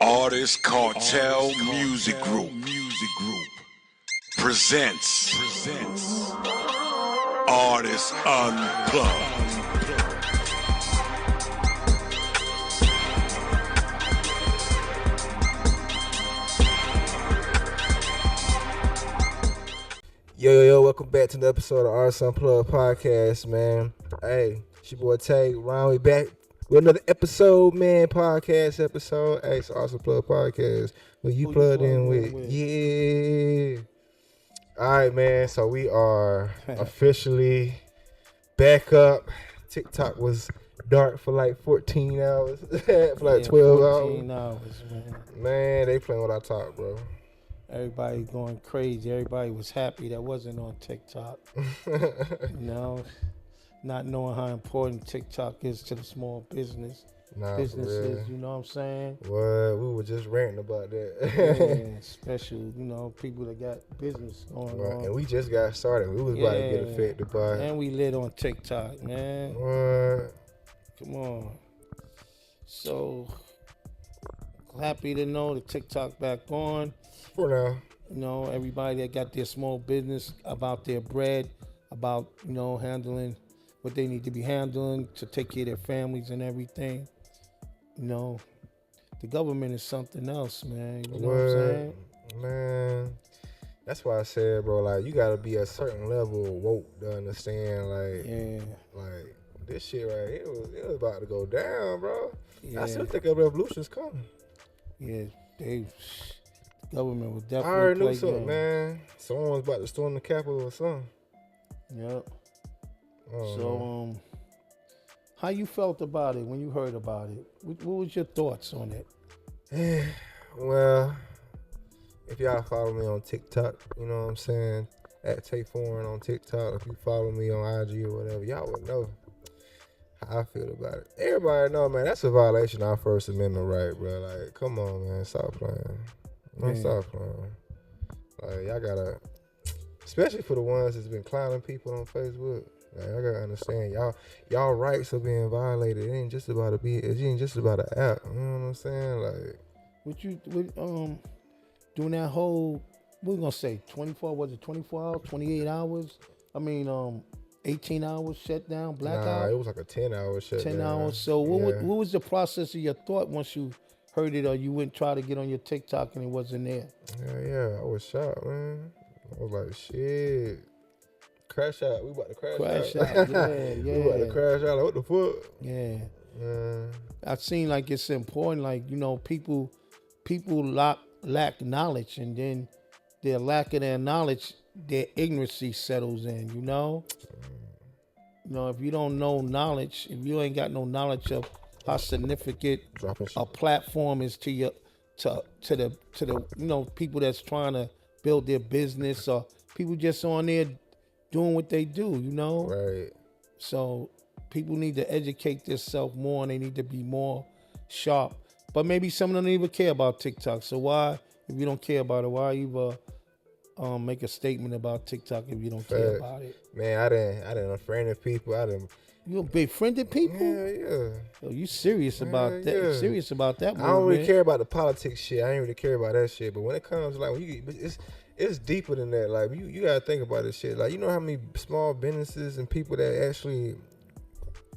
Artist Cartel Music Group presents Artist Unplugged. Yo, welcome back to the episode of Artist Unplugged Podcast, man. Hey, it's your boy Tae Ron. We back with another episode, man. Podcast episode. Hey, it's Artist Unplugged Podcast. Who you plugged in with? Yeah. All right, man. So we are officially back up. TikTok was dark for like 14 hours. For like 12 14 hours. man. Man, they playing with our talk, bro. Everybody going crazy. Everybody was happy that wasn't on TikTok. Not knowing how important TikTok is to the small businesses. You know what I'm saying? Well, we were just ranting about that. Yeah, especially, people that got business going on. And we just got started. We was about to get affected by it. And we lit on TikTok, man. What? Come on. So, happy to know the TikTok back on. For now. Everybody that got their small business about their bread, about, handling what they need to be handling to take care of their families and everything. The government is something else, man. You know what I'm saying? Man, that's why I said, bro, like, you gotta be a certain level of woke to understand, like this shit right here, it was about to go down, bro. Yeah. I still think a revolution's coming. Yeah, the government was definitely I already knew something, man. Someone was about to storm the Capitol or something. Yep. So, how you felt about it when you heard about it? What was your thoughts on it? Well, if y'all follow me on TikTok, you know what I'm saying, at Tae4eign on TikTok, if you follow me on IG or whatever, y'all would know how I feel about it. Everybody know, man, that's a violation of our First Amendment right, bro. Like, come on, man, stop playing. Stop playing. Like, y'all gotta, especially for the ones that's been clowning people on Facebook. Like, I gotta understand, y'all rights are being violated. It ain't just about an app. You know what I'm saying? Like, doing that whole, what we gonna say, 24 hours, 28 hours? 18 hours shutdown, blackout? Nah, it was like a 10-hour shutdown. 10 hours. So what was the process of your thought once you heard it, or you went try to get on your TikTok and it wasn't there? Yeah, I was shocked, man. I was like, shit. Crash out. We about to crash out. Yeah. We about to crash out. Like, what the fuck? Yeah. Man. I seen like it's important, like, people lack knowledge, and then their lack of their knowledge, their ignorancy settles in, if you don't know knowledge, if you ain't got no knowledge of how significant a platform is to the people that's trying to build their business, or people just on there doing what they do, Right. So people need to educate themselves more, and they need to be more sharp. But maybe some of them don't even care about TikTok. So why, if you don't care about it, why you make a statement about TikTok if you don't care about it? Man, I didn't unfriended people. You befriended people? Yeah. Oh, you serious about that? Yeah. Serious about that? I don't really care about the politics shit. I ain't really care about that shit. But when it comes to, like, it's deeper than that. Like, you gotta think about this shit. Like, you know how many small businesses and people that actually.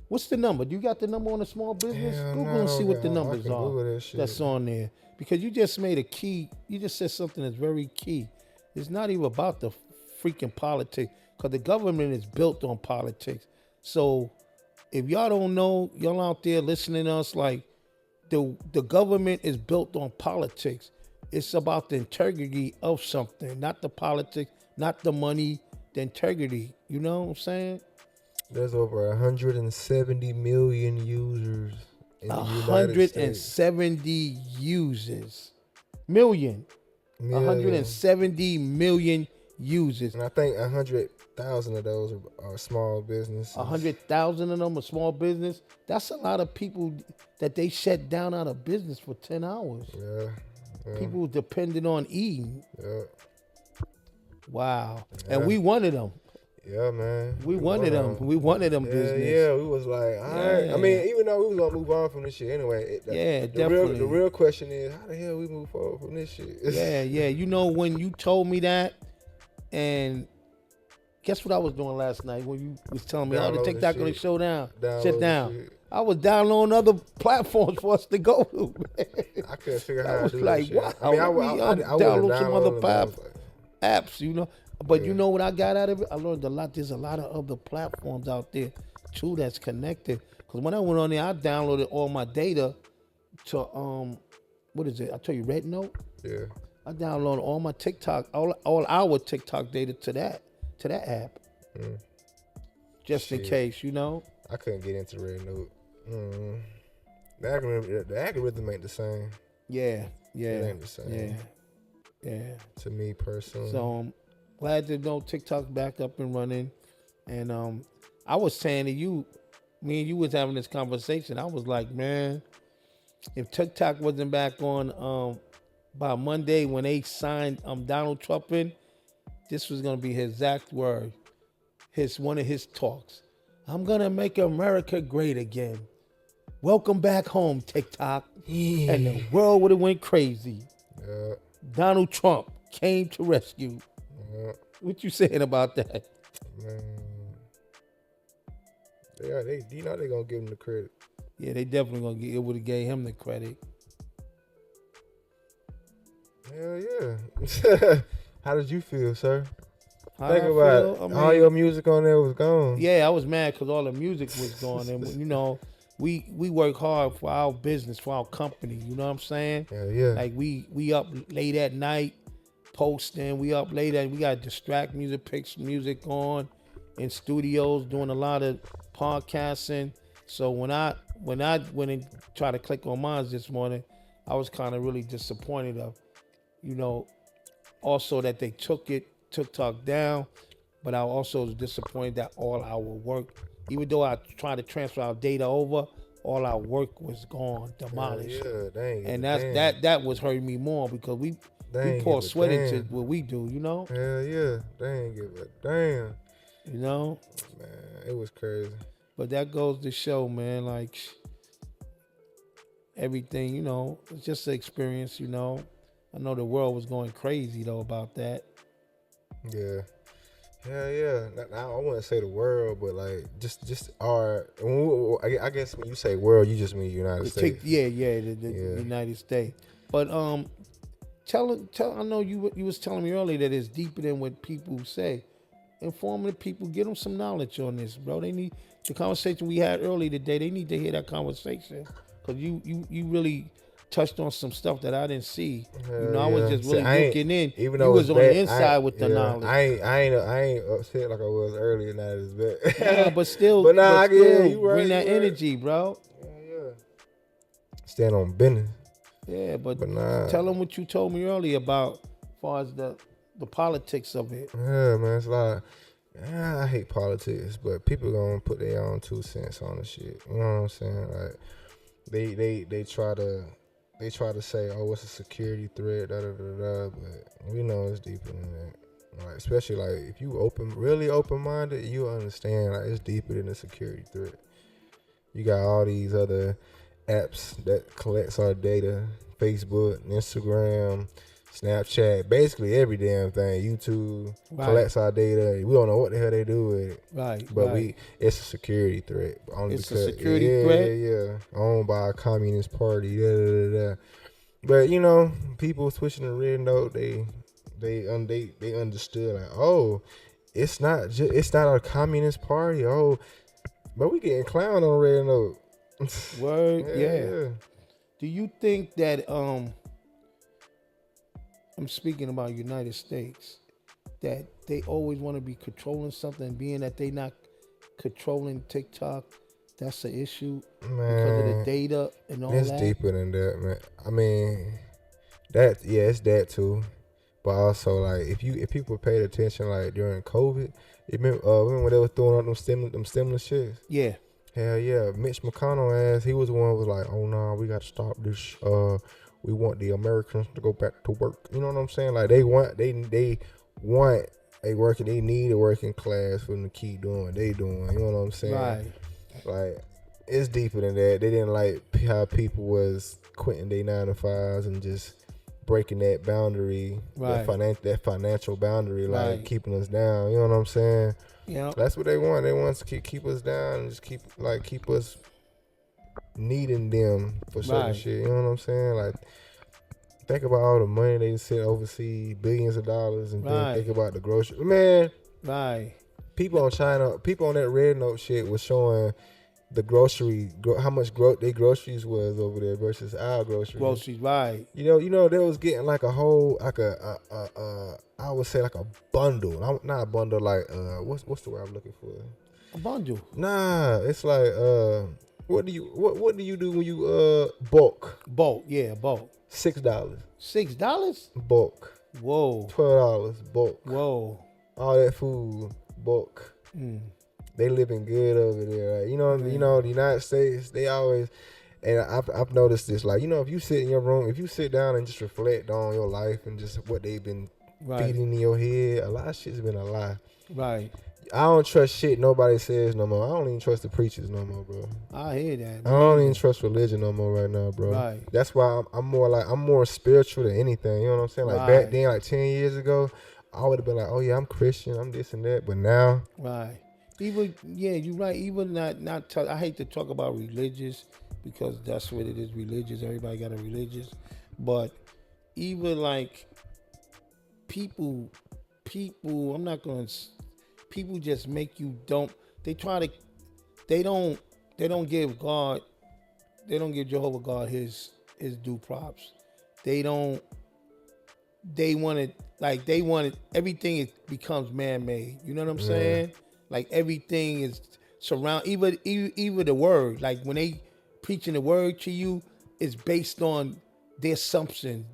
What's the number? Do you got the number on the small business? Google and see what the numbers are that's on there. Because you just made a key. You just said something that's very key. It's not even about the freaking politics, because the government is built on politics. So if y'all don't know, y'all out there listening to us, like, the government is built on politics. It's about the integrity of something, not the politics, not the money, the integrity. You know what I'm saying? There's over 170 million users in the United States. 170 users. Million. 170 million users. And I think 100,000 of those are small businesses. 100,000 of them are small business. That's a lot of people that they shut down out of business for 10 hours. Yeah. People depended on eating. Yeah. Wow. Yeah. And we one of them. Yeah, man. We wanted them. We wanted them business. Yeah, we was like, all right. I mean, even though we was gonna move on from this shit anyway. Definitely. The real question is, how the hell we move forward from this shit? Yeah. You know, when you told me that, and guess what I was doing last night when you was telling me, the TikTok gonna show down. Sit down. I was downloading other platforms for us to go to. I couldn't figure out how to do like, that wow. shit. I mean, I download some other apps, apps, you know. But you know what I got out of it? I learned a lot. There's a lot of other platforms out there, too, that's connected. Because when I went on there, I downloaded all my data to, what is it? I tell you, Red Note? Yeah. I downloaded all my TikTok, all our TikTok data to that app. Just in case, you know. I couldn't get into Red Note. The algorithm ain't the same. Yeah. It ain't the same. Yeah. To me personally. So I'm glad to know TikTok's back up and running. And I was saying to you, me and you was having this conversation. I was like, man, if TikTok wasn't back on by Monday when they signed Donald Trump in, this was gonna be his exact word. One of his talks. I'm gonna make America great again. Welcome back home, TikTok. Yeah. And the world would have went crazy. Yeah. Donald Trump came to rescue. Yeah. What you saying about that? Man. You know they gonna give him the credit. Yeah, they definitely gonna give. It would have gave him the credit. Hell yeah. How did you feel, sir? Think about it. All your music on there was gone. Yeah, I was mad because all the music was gone, and you know, we work hard for our business, for our company. You know what I'm saying? Yeah. Like we up late at night posting. We up late at. We got distract music, pick some music on in studios, doing a lot of podcasting. So when I went and tried to click on mine this morning, I was kind of really disappointed of, you know, also that they took TikTok down, but I also was disappointed that all our work, even though I tried to transfer our data over, all our work was gone, demolished. Yeah, dang. And that was hurting me more because we pour sweat into what we do, you know? Hell yeah, they ain't give a damn. You know? Man, it was crazy. But that goes to show, man, like everything, you know, it's just an experience, you know. I know the world was going crazy though about that. Yeah. Hell yeah. I wouldn't say the world, but like just our. I guess when you say world, you just mean United States. The United States. But tell. I know you was telling me earlier that it's deeper than what people say. Inform the people, get them some knowledge on this, bro. They need the conversation we had earlier today. They need to hear that conversation because you really touched on some stuff that I didn't see. You know, I was just really looking in. Even though you was on the inside with the knowledge. I ain't upset like I was earlier. Now it's bad. Yeah, but still, you right. Bring that energy, bro. Yeah. Stand on business. Yeah, but tell them what you told me earlier about, as far as the politics of it. Yeah, man, it's like I hate politics, but people gonna put their own 2 cents on the shit. You know what I'm saying? Like they try to say, oh, it's a security threat, but we know it's deeper than that. Like, especially like if you really open-minded, you understand like it's deeper than a security threat. You got all these other apps that collects our data, Facebook, Instagram, Snapchat, basically every damn thing. YouTube collects our data. We don't know what the hell they do with it. Right. But it's a security threat. It's a security threat? Yeah. Owned by a communist party. But you know, people switching to Red Note, they understood like, oh, it's not a communist party. Oh, but we getting clowned on Red Note. Word, yeah. Do you think that I'm speaking about United States, that they always want to be controlling something, being that they not controlling TikTok, that's an issue because of the data and all that? It's deeper than that, man. I mean, it's that too. But also, like, if people paid attention, like, during COVID, remember when they were throwing out them stimulus shits? Yeah. Hell yeah. Mitch McConnell he was the one who was like, oh, no, we got to stop this. We want the Americans to go back to work. You know what I'm saying? Like they want They need a working class for them to keep doing what they doing. You know what I'm saying? Right. Like, it's deeper than that. They didn't like how people was quitting their 9 to 5s and just breaking that boundary, right. that financial boundary, like right. keeping us down. You know what I'm saying? Yeah. That's what they want. They want to keep us down and just keep us needing them for certain shit. You know what I'm saying? Like, think about all the money they sent overseas, billions of dollars, and then think about the grocery. Man, people on that Red Note shit was showing the how much their groceries was over there versus our groceries. Right. You know, they was getting like a whole, like I would say like a bundle. Not a bundle, like what's the word I'm looking for? A bundle. Nah, it's like what do you do when you bulk? Bulk, yeah, bulk. $6. $6? Bulk. Whoa. $12 bulk. Whoa. All that food bulk. They living good over there. Right? You know, the United States, they always, and I've noticed this. Like, you know, if you sit in your room, if you sit down and just reflect on your life and just what they've been feeding in your head, a lot of shit's been a lie. Right. I don't trust shit nobody says no more. I don't even trust the preachers no more, bro. I hear that. I don't even trust religion no more right now, bro. Right. That's why I'm more spiritual than anything. You know what I'm saying? Like back then, like 10 years ago, I would have been like, oh yeah, I'm Christian, I'm this and that. But now, even you're right. Even not. I hate to talk about religious because that's what it is. Religious. Everybody got a religious, but even like people. I'm not gonna. People just make you don't. They don't give God. They don't give Jehovah God his due props. They want it. Everything becomes man-made. You know what I'm saying? Like everything is even the word. Like when they preaching the word to you, it's based on their assumption.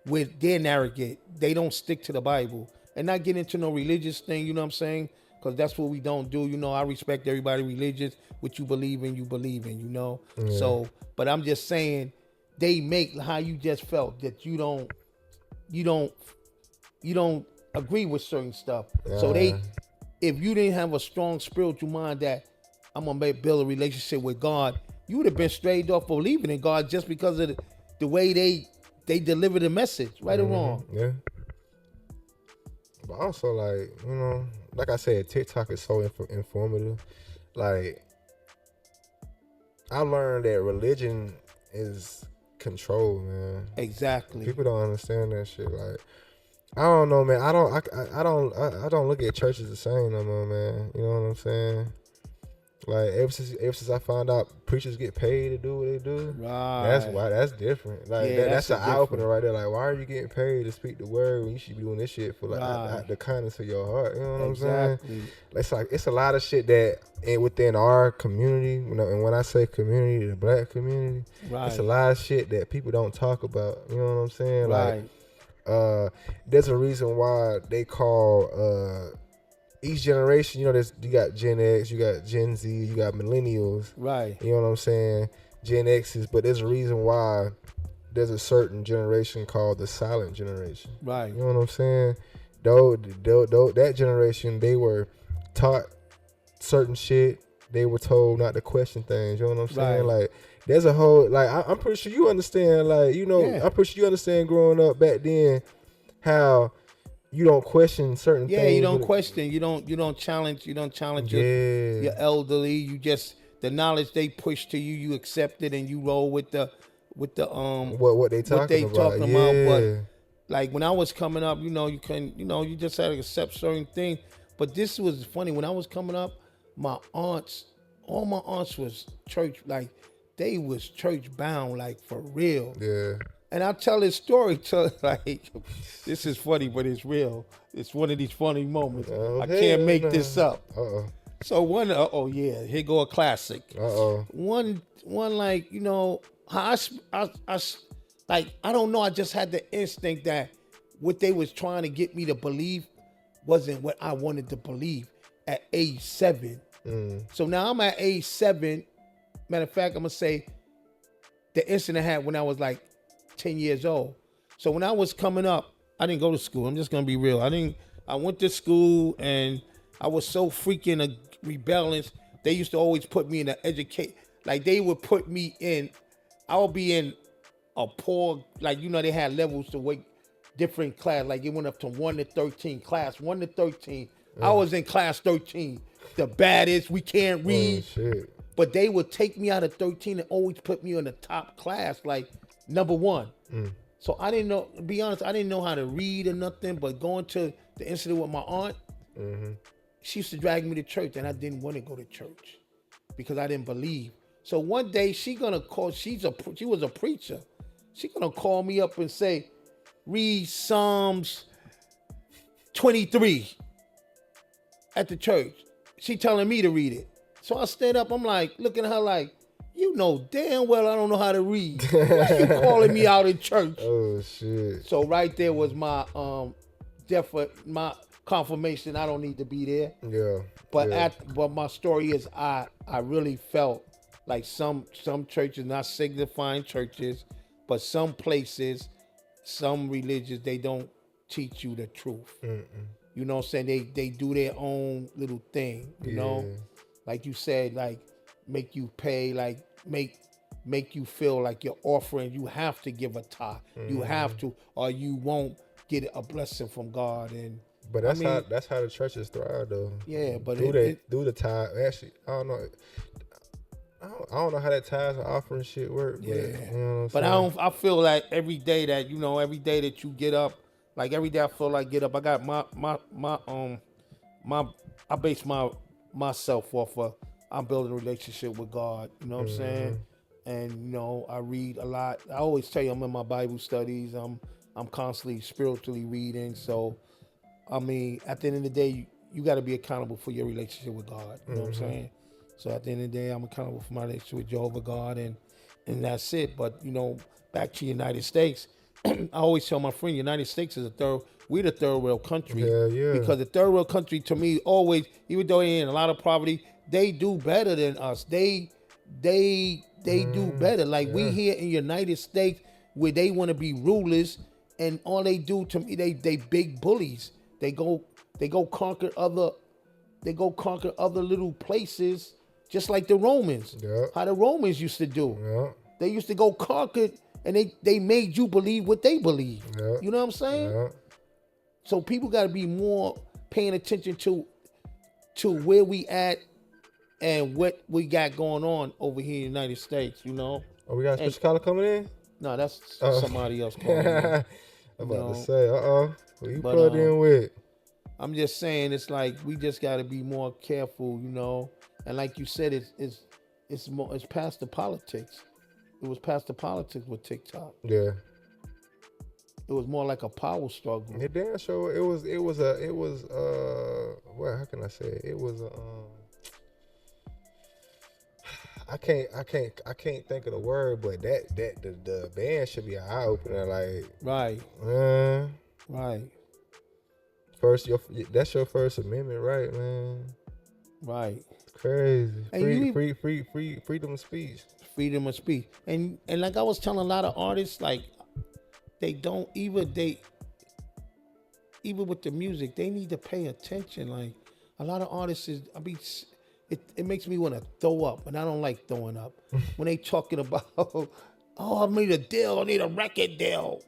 With their narrative, they don't stick to the Bible. And not get into no religious thing, you know what I'm saying? Because that's what we don't do. You know, I respect everybody religious. What you believe in, you know? Yeah. So, but I'm just saying, they make how you just felt that you don't agree with certain stuff. So if you didn't have a strong spiritual mind that I'm going to build a relationship with God, you would have been straight off believing in God just because of the way they deliver the message, right or wrong. Yeah. But also, like, you know, like I said, TikTok is so informative. Like, I learned that religion is control, man. Exactly. People don't understand that shit. Like, I don't know, man. I don't look at churches the same no more, man. You know what I'm saying? Like, ever since I found out preachers get paid to do what they do, that's different. Like, that's an eye opener right there. Like, why are you getting paid to speak the word when you should be doing this shit for like the kindness of your heart? You know what I'm saying? It's a lot of shit that within our community, and when I say community, the black community, it's a lot of shit that people don't talk about. You know what I'm saying? Like, there's a reason why they call each generation, you know, you got Gen X, you got Gen Z, you got millennials. Right. You know what I'm saying? Gen X's, but there's a reason why there's a certain generation called the silent generation. Right. You know what I'm saying? Though that generation, they were taught certain shit. They were told not to question things. You know what I'm saying? Right. Like, there's a whole, like, I'm pretty sure you understand, like, you know, I'm pretty sure you understand growing up back then how you don't question certain things. Yeah, you don't question. You don't challenge your elderly. You just, the knowledge they push to you, you accept it and you roll with the what they talking about. But like when I was coming up, you know, you just had to accept certain things. But this was funny. When I was coming up, all my aunts was church, like they was church bound, like for real. Yeah. And I tell this story to, like, this is funny, but it's real. It's one of these funny moments. I can't make this up. So here go a classic. One, like, you know, I don't know. I just had the instinct that what they was trying to get me to believe wasn't what I wanted to believe at age 7. So now I'm at age 7. Matter of fact, I'm gonna say the incident I had when I was like 10 years old. So when I was coming up, I didn't go to school. I'm just gonna be real. I I went to school and I was so freaking rebellious. They used to always put me in an like they would put me in, I would be in a poor, like, you know, they had levels to wait, different class. Like it went up to 1 to 13, class 1 to 13. I was in class 13, the baddest, we can't read. Oh, shit. But they would take me out of 13 and always put me in the top class, like number 1. So I didn't know, to be honest, I didn't know how to read or nothing, but going to the incident with my aunt, she used to drag me to church, and I didn't want to go to church because I didn't believe. So one day she was a preacher. She gonna call me up and say, read Psalms 23 at the church. She telling me to read it. So I stand up, I'm like, looking at her like, you know damn well I don't know how to read. Why you calling me out in church? Oh, shit. So right there was my my confirmation I don't need to be there. Yeah. But my story is I really felt like some churches, not signifying churches, but some places, some religions, they don't teach you the truth. You know what I'm saying? They do their own little thing, you know? Like you said, like make you pay, like make you feel like you're offering, you have to give a tithe. You have to, or you won't get a blessing from God. But that's how the churches thrive, though. Yeah, but do the tithe. Actually, I don't know. I don't know how that tithes and offering shit work. But, yeah, you know but I feel like every day that you get up, like every day I feel like get up. I got I base myself off of I'm building a relationship with God. You know what I'm saying? And you know I read a lot. I always tell you I'm in my Bible studies. I'm constantly spiritually reading. So I mean, at the end of the day, you got to be accountable for your relationship with God. You know what I'm saying? So at the end of the day, I'm accountable for my relationship with Jehovah God, and that's it. But you know, back to United States, I always tell my friend, United States is we're the third world country. Yeah. Because the third world country, to me, always, even though they're in a lot of poverty, they do better than us. They do better. Like we here in United States, where they want to be rulers, and all they do to me, they big bullies. They go conquer other little places, just like the Romans. Yeah. How the Romans used to do. Yeah. They used to go conquer, and they made you believe what they believe. Yeah. You know what I'm saying? Yeah. So people got to be more paying attention to where we at and what we got going on over here in the United States. You know. Oh, we got a special caller coming in? No, that's somebody else calling. I'm about to say, who you plugged in with? I'm just saying, it's like we just got to be more careful, you know. And like you said, it's past the politics. It was past the politics with TikTok. Yeah. It was more like a power struggle. It damn sure. It was what? How can I say it? It was I can't think of the word, but the band should be an eye opener. Like, right. Right. That's your First Amendment, right, man? Right. Crazy. And Freedom of speech. Freedom of speech. And like I was telling a lot of artists, like even with the music, they need to pay attention. Like a lot of artists it makes me want to throw up, and I don't like throwing up. When they talking about, I made a deal, I need a record deal.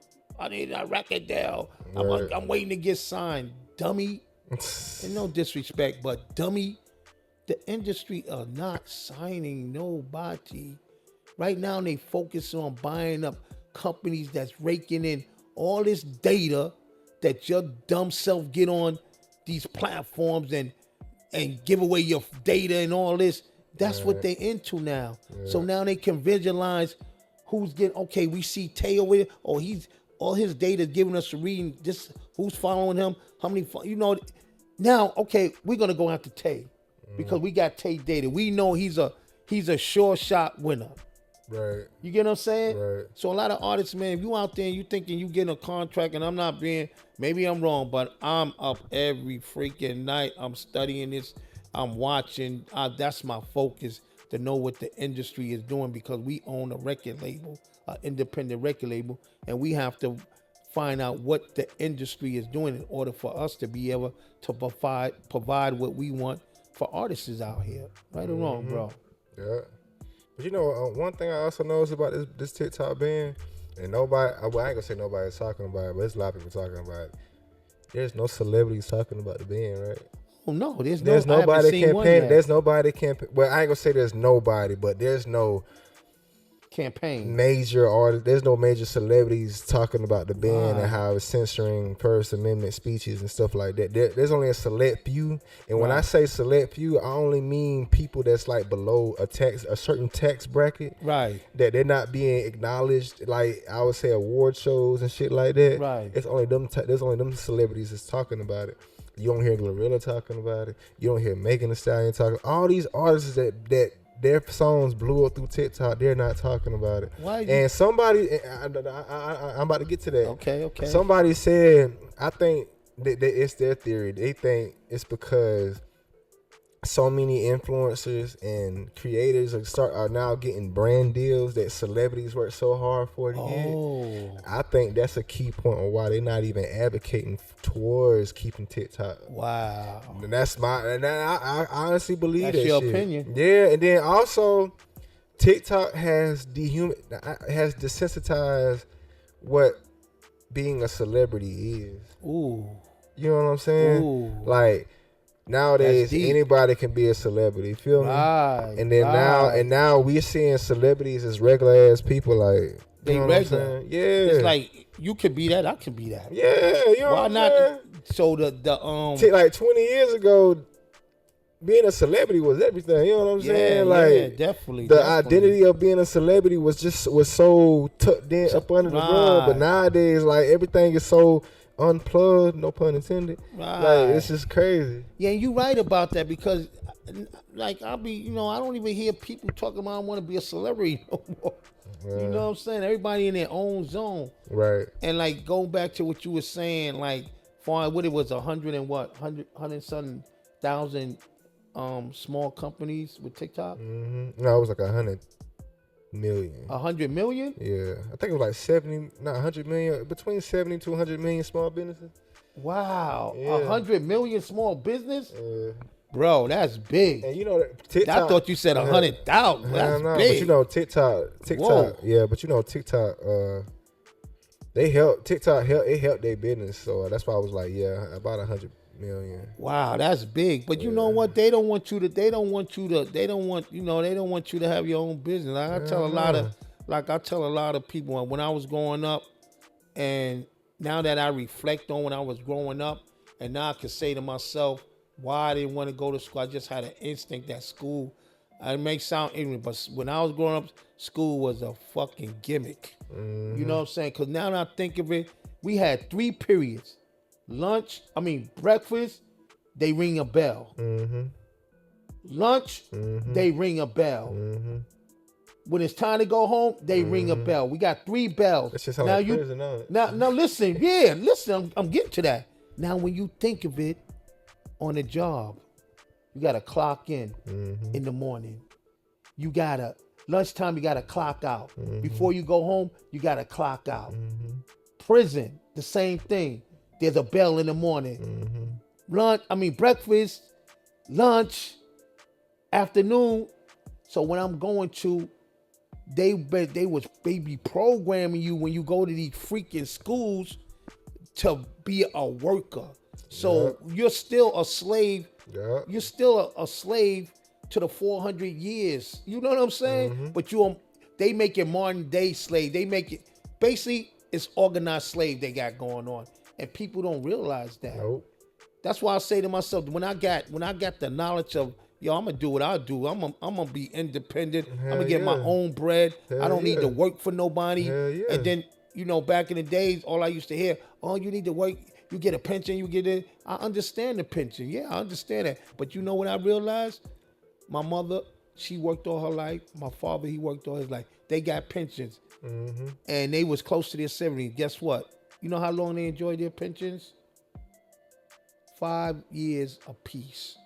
Right. I'm waiting to get signed, dummy. And no disrespect, but dummy, the industry are not signing nobody. Right now, they focus on buying up companies that's raking in all this data that your dumb self get on these platforms and give away your data and all this. That's what they into now. Yeah. So now they can visualize who's getting, okay, we see Tae over there, all his data giving us a reading, this, who's following him, how many, now, okay, we're going to go after Tae because we got Tae data. We know he's a sure shot winner. Right. You get what I'm saying? Right. So a lot of artists, man, if you out there and you thinking you getting a contract, and I'm not being, maybe I'm wrong, but I'm up every freaking night. I'm studying this. I'm watching. That's my focus, to know what the industry is doing, because we own a record label, an independent record label, and we have to find out what the industry is doing in order for us to be able to provide what we want for artists out here. Right or wrong, bro? Yeah. But you know, one thing I also noticed about this TikTok ban, and nobody, well, I ain't gonna say nobody's talking about it, but there's a lot of people talking about it. There's no celebrities talking about the ban, right? Oh no, there's nobody campaigning. There's nobody campaign. Well, I ain't gonna say there's nobody, but there's no campaign major artists. There's no major celebrities talking about the ban and how it's censoring First Amendment speeches and stuff like that. There's only a select few, and when I say select few, I only mean people that's like below a certain tax bracket, right? That they're not being acknowledged. Like I would say award shows and shit like that. Right. It's only them. There's only them celebrities that's talking about it. You don't hear Glorilla talking about it. You don't hear Megan Thee Stallion talking. All these artists that their songs blew up through TikTok, they're not talking about it. Why? And somebody, I'm about to get to that. Okay. Somebody said, I think that it's their theory. They think it's because so many influencers and creators are now getting brand deals that celebrities work so hard for to get. I think that's a key point on why they're not even advocating towards keeping TikTok. Wow. And I honestly believe that's that your shit. opinion. Yeah, and then also TikTok has desensitized what being a celebrity is. Ooh. You know what I'm saying? Ooh. Like nowadays, anybody can be a celebrity. Feel me? Right. And then now we're seeing celebrities as regular ass people. Like they regular. Yeah. It's like you could be that. I could be that. Yeah. You know why not? Saying? So like 20 years ago, being a celebrity was everything. You know what I'm saying? Like definitely. The identity of being a celebrity was so tucked in up under the rug. But nowadays, like everything is so unplugged, no pun intended. Right. Like it's just crazy. Yeah, you right about that because, like, I don't even hear people talking about I want to be a celebrity no more. Yeah. You know what I'm saying? Everybody in their own zone. Right. And like going back to what you were saying, like, what it was 100 something thousand small companies with TikTok. Mm-hmm. No, it was like 100 million. 100 million? Yeah, I think it was like 100 million, between 70 to 100 million small businesses. Wow, 100 million small business? Yeah. Bro, that's big. And you know, TikTok. I thought you said 100,000. That's big. But you know, TikTok. Whoa. Yeah, but you know, TikTok. TikTok helped their business, so that's why I was like, yeah, about 100 million. Wow, that's big. But you know what? They don't want you to have your own business. Like I tell a lot of people when I was growing up, and now that I reflect on when I was growing up, and now I can say to myself why I didn't want to go to school. I just had an instinct that school, it may sound ignorant, but when I was growing up, school was a fucking gimmick. Mm-hmm. You know what I'm saying? Because now that I think of it, we had 3 periods. Breakfast, they ring a bell. Mm-hmm. Lunch, they ring a bell. Mm-hmm. When it's time to go home, they ring a bell. We got 3 bells. That's just how now now listen, I'm getting to that. Now when you think of it on a job, you gotta clock in the morning. You gotta lunchtime, you gotta clock out. Before you go home, you gotta clock out. Prison, the same thing. There's a bell in the morning. Breakfast, lunch, afternoon. So when I'm going to, they be programming you when you go to these freaking schools to be a worker. So you're still a slave. Yeah. You're still a slave to the 400 years. You know what I'm saying? But they make it modern day slave. They make it basically it's organized slave they got going on. And people don't realize that. Nope. That's why I say to myself, when I got the knowledge of, I'm gonna do what I do. I'm gonna be independent. I'm gonna get my own bread. I don't need to work for nobody. And then, back in the days, all I used to hear, you need to work. You get a pension. You get it. I understand the pension. Yeah, I understand that. But you know what I realized? My mother, she worked all her life. My father, he worked all his life. They got pensions, and they was close to their 70s. Guess what? You know how long they enjoyed their pensions? 5 years apiece.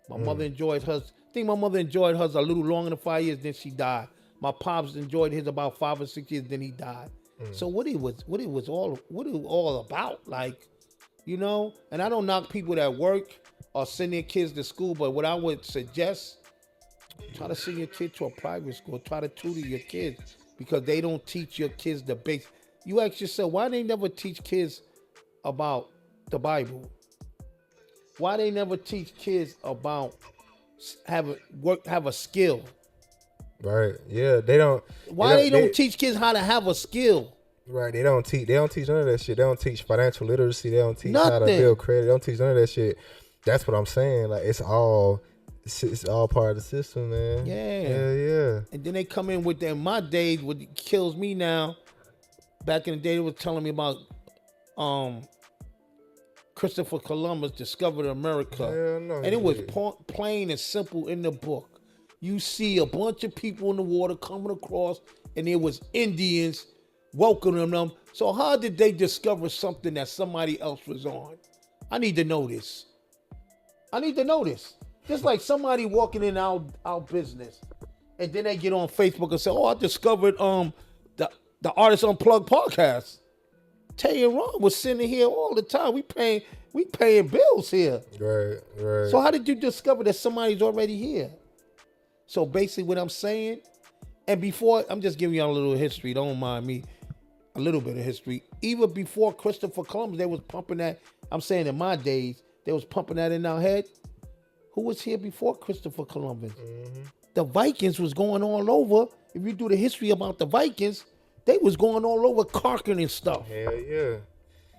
My mother enjoyed hers. I think my mother enjoyed hers a little longer than 5 years, then she died. My pops enjoyed his about 5 or 6 years, then he died. So what it was all about, like, you know. And I don't knock people that work or send their kids to school, but what I would suggest, try to send your kid to a private school. Try to tutor your kids, because they don't teach your kids the basics. You ask yourself, why they never teach kids about the Bible? Why they never teach kids about have a skill? Right. Yeah. They don't. Why they don't teach kids how to have a skill? Right. They don't teach none of that shit. They don't teach financial literacy. They don't teach how to build credit. They don't teach none of that shit. That's what I'm saying. Like, it's all part of the system, man. Yeah. And then they come in with them. My days, what kills me now, back in the day, they was telling me about Christopher Columbus discovered America. And it was plain and simple in the book. You see a bunch of people in the water coming across, and there was Indians welcoming them. So how did they discover something that somebody else was on? I need to know this. Just like somebody walking in our business, and then they get on Facebook and say, "Oh, I discovered the Artist Unplugged Podcast. Tae Ron was sitting here all the time. We paying bills here." Right. So how did you discover that somebody's already here? So basically what I'm saying, and before, I'm just giving y'all a little history, don't mind me, a little bit of history. Even before Christopher Columbus, they was pumping that, I'm saying in my days, they was pumping that in our head. Who was here before Christopher Columbus? Mm-hmm. The Vikings was going all over. If you do the history about the Vikings, they was going all over carking and stuff. Hell yeah.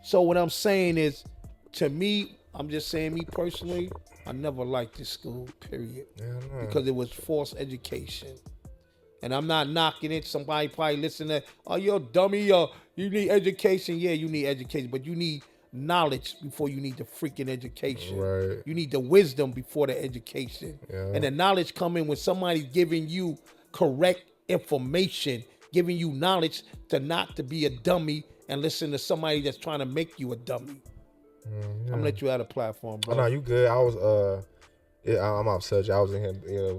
So what I'm saying is, to me, I'm just saying, me personally, I never liked this school, period. Because it was forced education. And I'm not knocking it. Somebody probably listening, "Oh, you're a dummy, you need education." Yeah, you need education, but you need knowledge before you need the freaking education. Right. You need the wisdom before the education. Yeah. And the knowledge come in when somebody's giving you correct information, giving you knowledge to not to be a dummy and listen to somebody that's trying to make you a dummy. I'm gonna let you out of platform, bro. Oh, no, you good. I was I'm off subject. I was in here,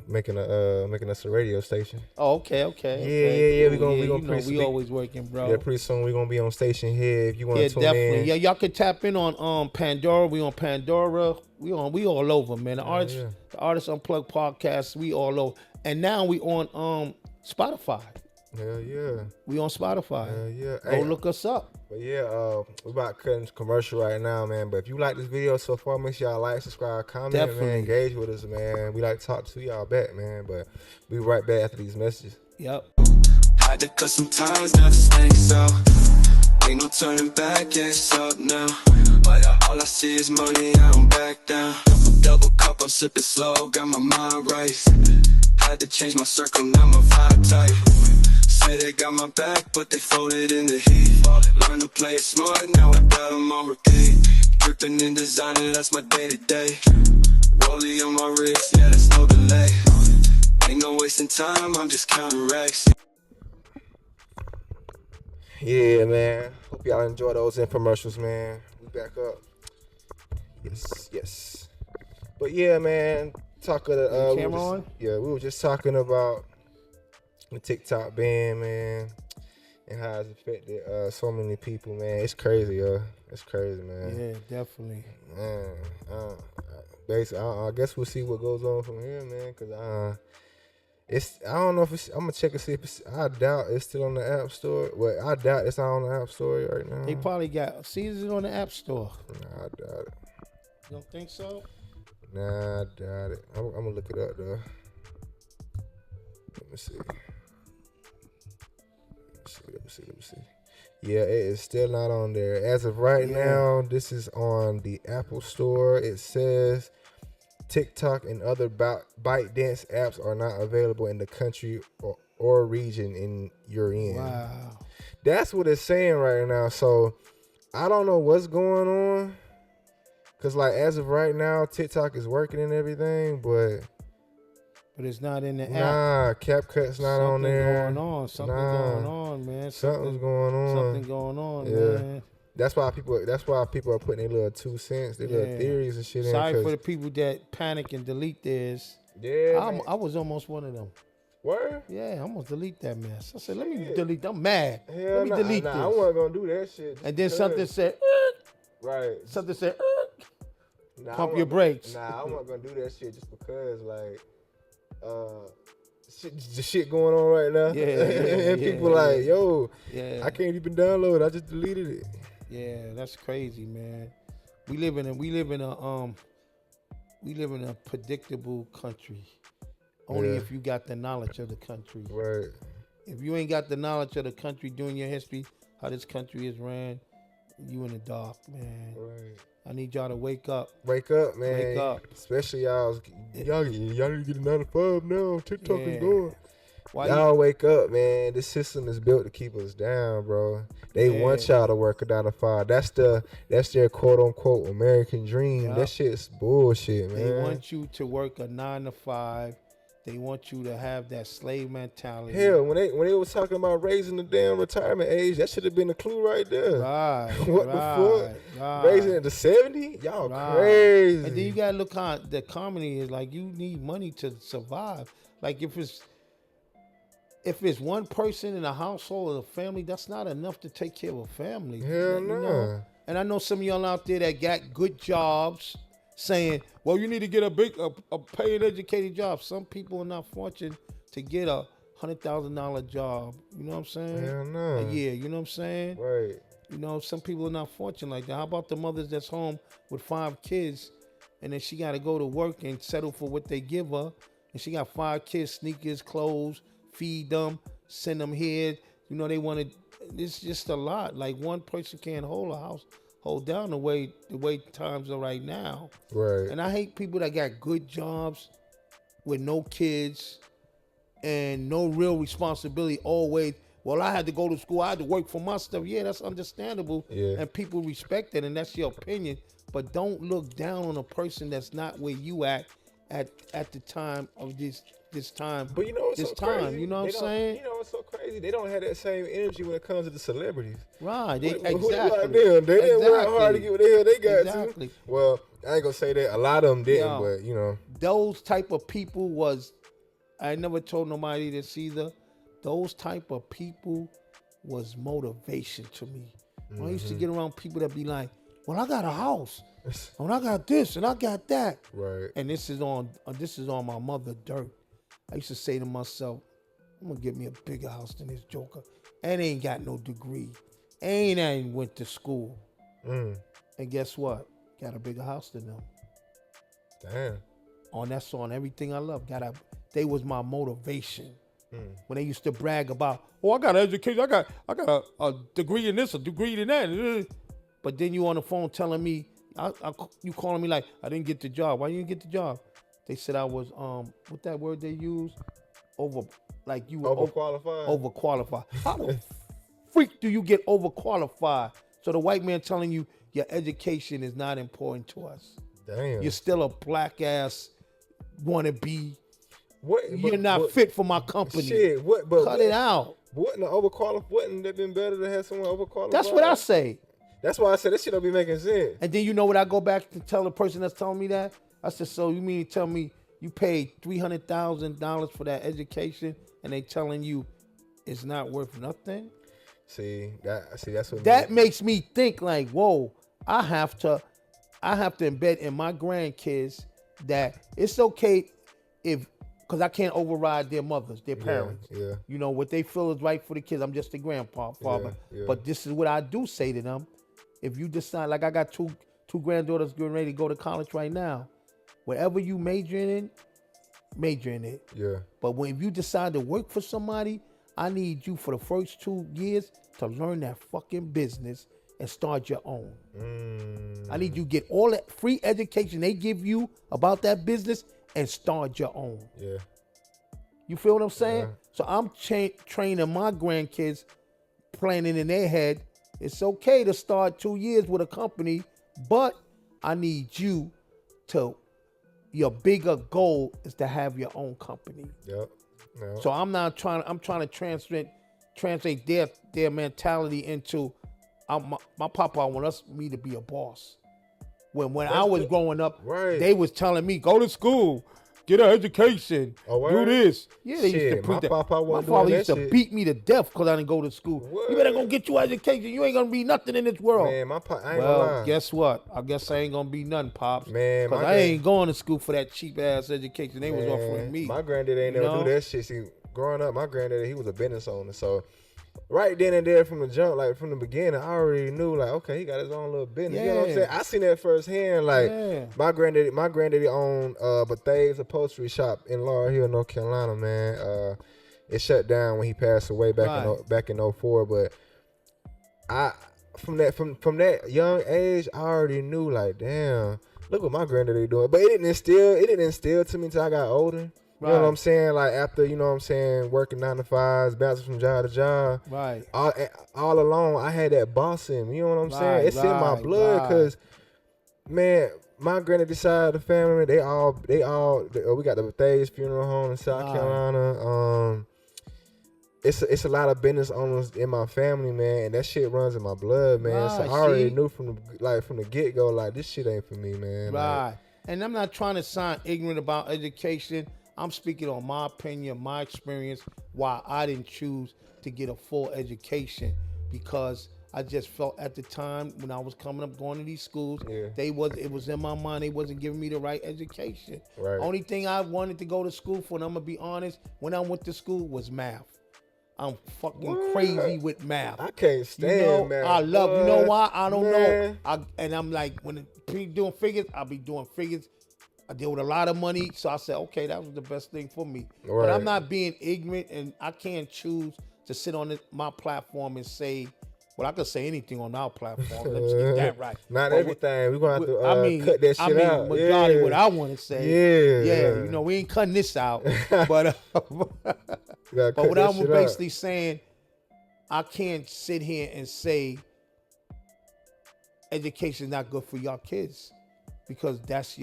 making us a radio station. Oh, okay. Yeah. We always working, bro. Yeah, pretty soon we gonna be on Stationhead. If you want to tune definitely. in. Yeah, y'all can tap in on Pandora. We on Pandora. We all over, man. The Artist Unplugged Podcast. We all over, and now we on Spotify. Hell yeah. We on Spotify. Hell yeah. Go look us up. But yeah, we're about cutting commercial right now, man. But if you like this video so far, make sure y'all like, subscribe, comment, man. Engage with us, man. We like to talk to y'all back, man. But we right back after these messages. Yep. Had to cut some ties, now this ain't so. Ain't no turning back, yeah, it's up now. But all I see is money, I don't back down. Double cup, I'm sipping slow, got my mind right. Had to change my circle, now my vibe tight. Say they got my back, but they folded in the heat. Learn to play it smart, now I got them on repeat. Dripping in designer, that's my day to day. Rollie on my wrist, yeah, that's no delay. Ain't no wasting time, I'm just counting racks. Yeah, man. Hope y'all enjoy those infomercials, man. We back up. Yes. But yeah, man. Camera on? We were just talking about the TikTok ban, man, and how it's affected so many people, man. It's crazy, yo. It's crazy, man. Yeah, definitely. Man, basically, I guess we'll see what goes on from here, man. Cause I don't know if it's. I'm gonna check and see if it's. I doubt it's still on the App Store. Well, I doubt it's not on the App Store right now. They probably got seasons on the App Store. Nah, I doubt it. You don't think so? Nah, I doubt it. I'm gonna look it up though. Let me see. Yeah, it is still not on there. As of right now, this is on the Apple Store. It says TikTok and other ByteDance apps are not available in the country or region in you're in. Wow. That's what it's saying right now. So I don't know what's going on. Cause like as of right now, TikTok is working and everything, but it's not in the app. Nah, CapCut's not on there. Something going on, man. Something going on, man. That's why people are putting their little 2 cents, their little theories and shit in. Sorry for the people that panic and delete theirs. Yeah. I was almost one of them. Where? Yeah, I'm gonna delete that mess. I said, let me delete. I'm mad. Hell Let me delete this. I wasn't gonna do that shit. And then something said, right. Something said, pump your brakes. Nah, I wasn't gonna do that shit just because, like, the shit going on right now. Yeah, and people like, yo, I can't even download it. I just deleted it. Yeah, that's crazy, man. We live in a predictable country. Only if you got the knowledge of the country. Right. If you ain't got the knowledge of the country during your history, how this country is ran, you in the dark, man. Right. I need y'all to wake up. Wake up, man. Wake up. Especially y'all need to get a 9 to 5 now. TikTok is going. Why y'all wake up, man. This system is built to keep us down, bro. They want y'all to work a 9 to 5. That's their quote unquote American dream. Yep. That shit's bullshit, man. They want you to work a 9 to 5. They want you to have that slave mentality. Hell, when they was talking about raising the damn retirement age, that should have been a clue right there. Right. What the fuck? Right. Raising it to 70? Y'all crazy. And then you gotta look how the comedy is like. You need money to survive. Like if it's one person in a household or a family, that's not enough to take care of a family. Hell no. Know? And I know some of y'all out there that got good jobs, saying, well, you need to get a paying educated job. Some people are not fortunate to get a $100,000 job. You know what I'm saying? Hell no. A year, you know what I'm saying? Right. You know, some people are not fortunate like that. How about the mothers that's home with 5 kids and then she got to go to work and settle for what they give her, and she got 5 kids, sneakers, clothes, feed them, send them here. You know, they want to, it's just a lot. Like one person can't hold a house. Hold down the way times are right now. Right. And I hate people that got good jobs with no kids and no real responsibility always. Well, I had to go to school. I had to work for my stuff. Yeah, that's understandable. Yeah. And people respect it, and that's your opinion. But don't look down on a person that's not where you at the time of this time. But you know what's so crazy? You know what I'm saying? You know what's so crazy? They don't have that same energy when it comes to the celebrities. Right. Exactly. Like them. They didn't work hard to get what the hell they got to. Well, I ain't gonna say that. A lot of them didn't, but you know. Those type of people was, I never told nobody this either. Those type of people was motivation to me. Mm-hmm. I used to get around people that be like, well, I got a house. And I got this and I got that. Right. And this is on my mother dirt. I used to say to myself, I'm gonna get me a bigger house than this joker. And ain't got no degree. I ain't went to school. And guess what? Got a bigger house than them. Damn. That's on Everything I Love. They was my motivation. When they used to brag about, I got an education, I got a degree in this, a degree in that. But then you on the phone telling me, you calling me like, I didn't get the job. Why you didn't get the job? They said I was, what that word they use? Overqualified. Overqualified. How the freak do you get overqualified? So the white man telling you your education is not important to us. Damn. You're still a black ass wannabe. You're not what, fit for my company. Shit, Cut it out. Wouldn't it been better to have someone overqualified? That's what I say. That's why I said this shit don't be making sense. And then you know what I go back to tell the person that's telling me that? I said, so you mean to tell me you paid $300,000 for that education and they telling you it's not worth nothing? That's what that makes me think like, whoa, I have to embed in my grandkids that it's okay because I can't override their mothers, their parents. Yeah. You know, what they feel is right for the kids. I'm just a grandpa, father. Yeah. But this is what I do say to them. If you decide, like I got two granddaughters getting ready to go to college right now. Whatever you major in it. Yeah. But if you decide to work for somebody, I need you for the first 2 years to learn that fucking business and start your own. I need you to get all that free education they give you about that business and start your own. Yeah. You feel what I'm saying? Yeah. So I'm training my grandkids, planning in their head, it's okay to start 2 years with a company, but I need you to, your bigger goal is to have your own company. Yep. So I'm trying to translate their mentality into, my papa want me to be a boss. When I was growing up, right, they was telling me, go to school, get an education. Oh, do this. Yeah, they used to put that. My father used to beat me to death because I didn't go to school. You better go get your education. You ain't going to be nothing in this world. Man, I ain't gonna lie. Guess what? I guess I ain't going to be nothing, Pops. Man, because I ain't going to school for that cheap-ass education they was offering me. My granddad ain't never do that shit. See, growing up, my granddad, he was a business owner. So right then and there from the jump, like from the beginning, I already knew, like, okay, he got his own little business. You know what I'm saying? I seen that firsthand. Like, my granddaddy owned Bethay's upholstery shop in Laurel Hill, North Carolina, man. It shut down when he passed away back in 04. But from that young age, I already knew, like, damn, look what my granddaddy doing. But it didn't instill to me until I got older. You know what I'm saying? Like, after, you know what I'm saying, working 9 to 5s, bouncing from job to job. Right. All along, I had that boss in me. You know what I'm saying? It's in my blood because, man, my granddaddy side of the family, we got the Bethay's funeral home in South Carolina. It's a lot of business owners in my family, man, and that shit runs in my blood, man. So I already knew from the get-go, like, this shit ain't for me, man. Right. Like, and I'm not trying to sound ignorant about education. I'm speaking on my opinion, my experience, why I didn't choose to get a full education, because I just felt at the time when I was coming up going to these schools, it was in my mind, they wasn't giving me the right education. Right. Only thing I wanted to go to school for, and I'm gonna be honest, when I went to school was math. I'm fucking crazy with math. I can't stand math. I love, you know why? I don't know. And I'm like, when doing figures, I'll be doing figures. I deal with a lot of money, so I said, okay, that was the best thing for me. Right. But I'm not being ignorant, and I can't choose to sit on my platform and say, well, I could say anything on our platform. Let's get that right. Not everything. We're going to have to cut that shit out. Majority what I want to say. Yeah. You know, we ain't cutting this out. But what I'm basically saying, I can't sit here and say education is not good for y'all kids, because that's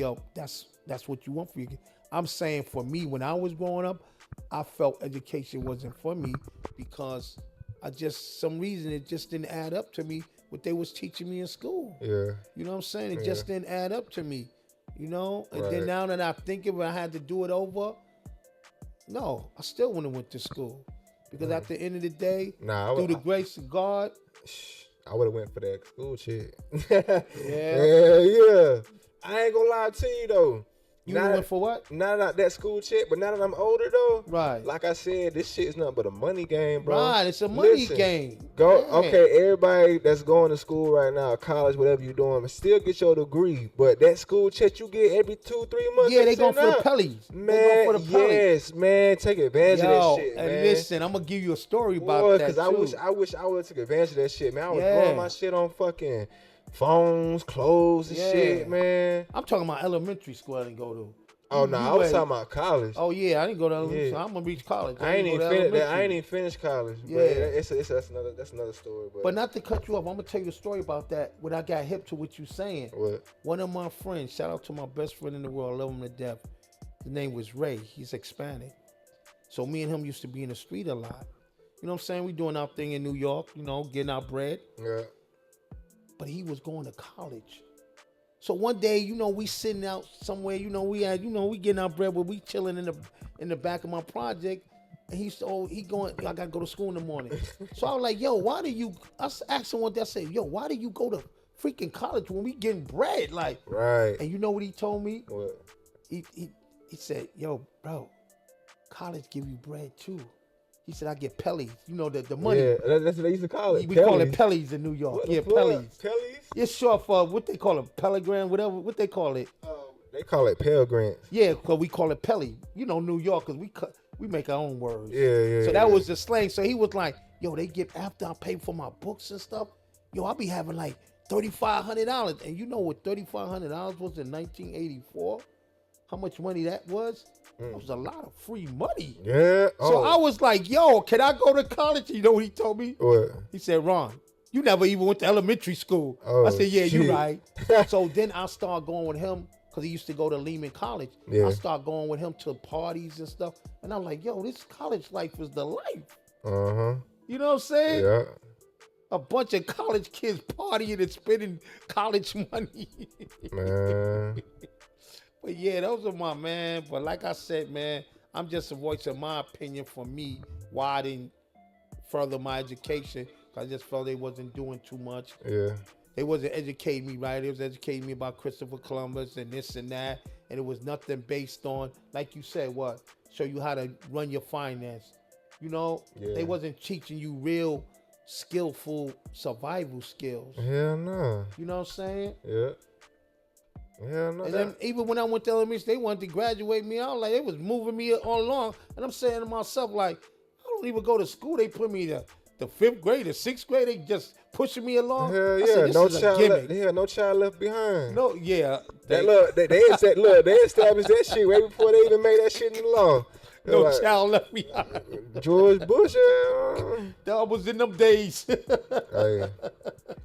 what you want for your kids. I'm saying for me, when I was growing up, I felt education wasn't for me because some reason it just didn't add up to me what they was teaching me in school. Yeah. You know what I'm saying? It just didn't add up to me, you know? And then now that I think of it, I had to do it over. No, I still wouldn't have went to school, because at the end of the day, through the grace of God, I would have went for that school shit. Yeah. I ain't gonna lie to you though. You went for what? Not that school shit, but now that I'm older though, right? Like I said, this shit is nothing but a money game, bro. Right, it's a money game. Okay, everybody that's going to school right now, college, whatever you're doing, still get your degree. But that school check you get every 2-3 months. Yeah, they going for the Pellies. Man, yes, man, take advantage of that shit, man. And listen, I'm gonna give you a story about that too. Because I wish I would have took advantage of that shit, man. I was growing my shit on fucking phones, clothes, and shit, man. I'm talking about elementary school I didn't go to. Oh, no, I was talking about college. Oh, yeah, I didn't go to elementary school. I'm going to reach college. I ain't even finished college. Yeah. But that's another story. But not to cut you off, I'm going to tell you a story about that when I got hip to what you're saying. What? One of my friends, shout out to my best friend in the world, I love him to death. His name was Ray. He's Hispanic. So me and him used to be in the street a lot. You know what I'm saying? We doing our thing in New York, you know, getting our bread. Yeah. But he was going to college. So one day, you know, we sitting out somewhere, you know, we getting our bread, but we chilling in the back of my project. And he going, I gotta go to school in the morning. So I was like, yo, I asked him one day, I said, yo, why do you go to freaking college when we getting bread? Like, right. And you know what he told me? What? He said, yo, bro, college give you bread too. He said, I get Pellies. You know, the money. Yeah, that's what they used to call it. We call it Pellies in New York. What Pellies? Pellies? It's short for what they call it, Pellegrin, whatever. What they call it? They call it Pell Grants. Yeah, because we call it Pelly. You know, New York, because we make our own words. Yeah. So that was the slang. So he was like, yo, they get, after I pay for my books and stuff, yo, I'll be having like $3,500. And you know what $3,500 was in 1984? How much money that was? That was a lot of free money. Yeah. So I was like, yo, can I go to college? You know what he told me? What? He said, Ron, you never even went to elementary school. I said, yeah, you right. So then I started going with him, because he used to go to Lehman College. Yeah. I started going with him to parties and stuff. And I'm like, yo, this college life is the life. Uh-huh. You know what I'm saying? Yeah. A bunch of college kids partying and spending college money. Man. But yeah, those are my man. But like I said, man, I'm just a voice of my opinion for me why I didn't further my education. I just felt they wasn't doing too much. Yeah. They wasn't educating me right. They was educating me about Christopher Columbus and this and that. And it was nothing based on, like you said, what? Show you how to run your finance. You know, they wasn't teaching you real skillful survival skills. Hell no. You know what I'm saying? Yeah. Hell no. And then even when I went to elementary, they wanted to graduate me out. Like, they was moving me on along. And I'm saying to myself, like, I don't even go to school. They put me the 5th grade, the 6th grade. They just pushing me along. Hell yeah. Said, No child left behind. No, yeah. They established that shit way before they even made that shit in the law. No like, child left behind. George Bush. That was in them days. Oh, yeah.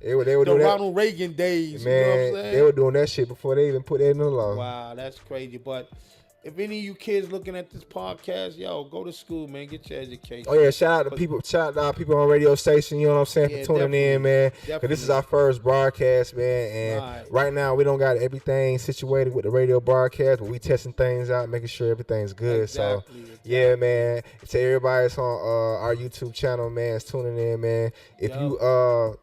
They were doing Ronald Reagan days. Man, you know what I'm saying? They were doing that shit before they even put that in the law. Wow, that's crazy. But if any of you kids looking at this podcast, yo, go to school, man. Get your education. Oh, yeah. Shout out to people on radio station, you know what I'm saying, for tuning in, man. Because this is our first broadcast, man. And right now, we don't got everything situated with the radio broadcast, but we testing things out, making sure everything's good. Exactly. Yeah, man. To everybody that's on our YouTube channel, man, is tuning in, man. If you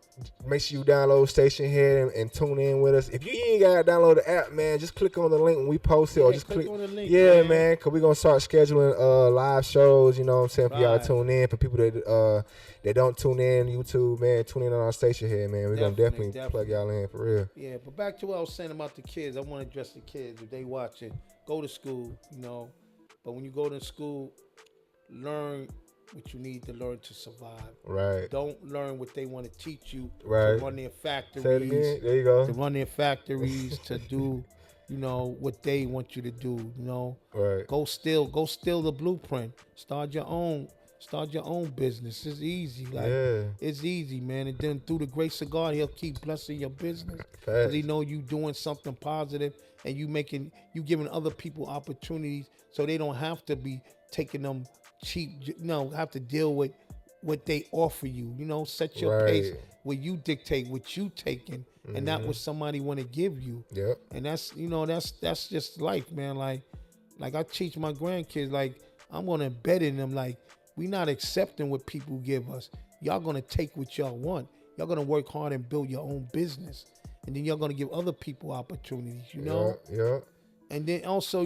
make sure you download Stationhead and tune in with us. If you ain't got to download the app, man, just click on the link when we post it, or just click on the link. Yeah, man, because we're going to start scheduling live shows, you know what I'm saying, for y'all to tune in. For people that don't tune in YouTube, man, tune in on our Stationhead, man. We're going to definitely plug y'all in for real. Yeah, but back to what I was saying about the kids. I want to address the kids. If they watch it, go to school, you know. But when you go to school, learn what you need to learn to survive. Right. Don't learn what they want to teach you to run their factories. Say it again. There you go. To run their factories, to do, you know, what they want you to do, you know. Right. Go steal the blueprint. Start your own business. It's easy. It's easy, man. And then through the grace of God, he'll keep blessing your business. Because he know you doing something positive and you giving other people opportunities so they don't have to be taking them cheap, have to deal with what they offer you, set your pace where you dictate what you taking and not what somebody want to give you. Yep. And that's just life, man. Like I teach my grandkids, like I'm going to embed in them, like we not accepting what people give us. Y'all going to take what y'all want. Y'all going to work hard and build your own business. And then y'all going to give other people opportunities, Yeah. And then also,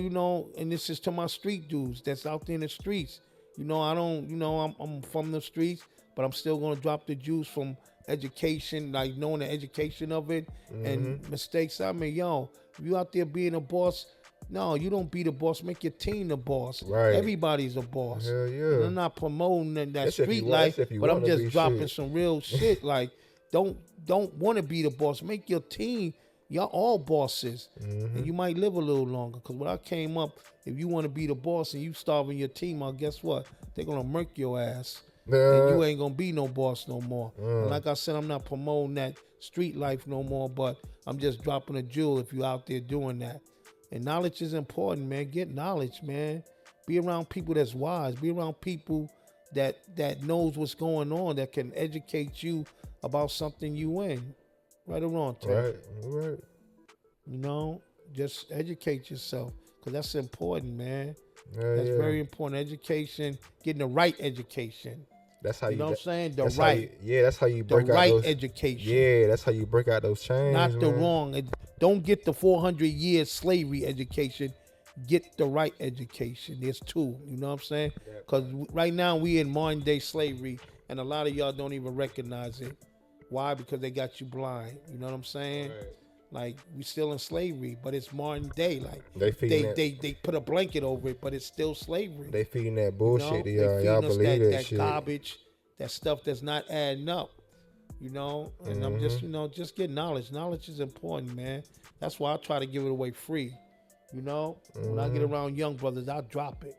and this is to my street dudes that's out there in the streets. I'm from the streets, but I'm still going to drop the juice from education, like knowing the education of it and mistakes I made. If you out there being a boss, no, you don't be the boss. Make your team the boss. Right. Everybody's a boss. Hell yeah. And I'm not promoting that street life, but I'm just dropping some real shit. Like, don't want to be the boss. Make your team. Y'all all bosses, and you might live a little longer. Because when I came up, if you want to be the boss and you starving your team out, guess what? They're going to murk your ass. And you ain't going to be no boss no more. And like I said, I'm not promoting that street life no more, but I'm just dropping a jewel if you out there doing that. And knowledge is important, man. Get knowledge, man. Be around people that's wise. Be around people that knows what's going on, that can educate you about something you in. Right or wrong, Tae? Right. Just educate yourself, because that's important, man. That's very important. Education, getting the right education. That's how you know what I'm saying? That's how you break out those education. Yeah, that's how you break out those chains. Not the wrong. Don't get the 400 years slavery education. Get the right education. There's two. You know what I'm saying? Because right now we in modern day slavery, and a lot of y'all don't even recognize it. Why? Because they got you blind. You know what I'm saying? Right. Like, we still in slavery, but it's modern day. Like, they put a blanket over it, but it's still slavery. They feeding that bullshit. Y'all believe that shit. Garbage, that stuff that's not adding up. And I'm just get knowledge. Knowledge is important, man. That's why I try to give it away free. When I get around young brothers, I drop it.